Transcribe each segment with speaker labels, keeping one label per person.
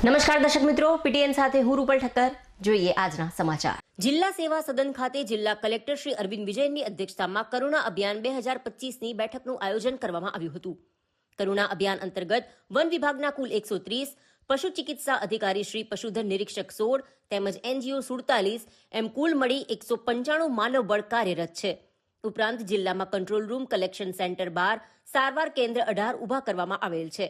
Speaker 1: નમસ્કાર દર્શક મિત્રો, પીટીએન સાથે હું રૂપલ ઠક્કર. જોઈએ આજના સમાચાર. જિલ્લા સેવા સદન ખાતે જિલ્લા કલેક્ટર શ્રી અરવિંદ વિજયની અધ્યક્ષતામાં કરુણા અભિયાન 2025ની બેઠકનું આયોજન કરવામાં આવ્યું હતું. કરુણા અભિયાન અંતર્ગત વન વિભાગના કુલ 130, પશુ ચિકિત્સા અધિકારી શ્રી પશુધન નિરીક્ષક 16 તેમજ એનજીઓ 47 એમ કુલ મળી 195 માનવબળ કાર્યરત છે. ઉપરાંત જિલ્લામાં કંટ્રોલ રૂમ, કલેક્શન સેન્ટર 12, સારવાર કેન્દ્ર 18 ઊભા કરવામાં આવેલ છે.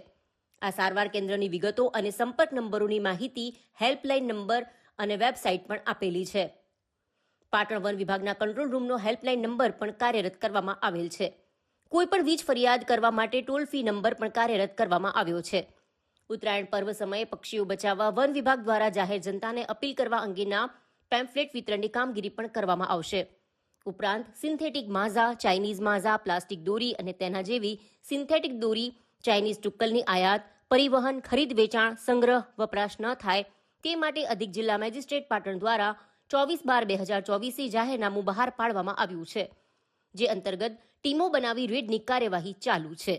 Speaker 1: આ સારવાર કેન્દ્રની વિગતો અને સંપર્ક નંબરોની માહિતી હેલ્પલાઇન નંબર અને વેબસાઇટ પણ આપેલી છે. પાટણ વન વિભાગના કંટ્રોલ રૂમનો હેલ્પલાઇન નંબર પણ કાર્યરત કરવામાં આવેલ છે. કોઈપણ વીજ ફરિયાદ કરવા માટે ટોલ ફ્રી નંબર પણ કાર્યરત કરવામાં આવ્યો છે. ઉત્તરાયણ પર્વ સમયે પક્ષીઓ બચાવવા વન વિભાગ દ્વારા જાહેર જનતાને અપીલ કરવા અંગેના પેમ્ફલેટ વિતરણની કામગીરી પણ કરવામાં આવશે. ઉપરાંત સિન્થેટિક માંઝા, ચાઇનીઝ માંઝા, પ્લાસ્ટિક દોરી અને તેના જેવી સિન્થેટિક દોરી, ચાઇનીઝ ટુક્કલની આયાત, પરિવહન, ખરીદ, વેચાણ, સંગ્રહ, વપરાશ ન થાય તે માટે અધિક જિલ્લા મેજિસ્ટ્રેટ પાટણ દ્વારા 24/12/2024 જાહેરનામું બહાર પાડવામાં આવ્યું છે, જે અંતર્ગત ટીમો બનાવી રેડની કાર્યવાહી ચાલુ છે.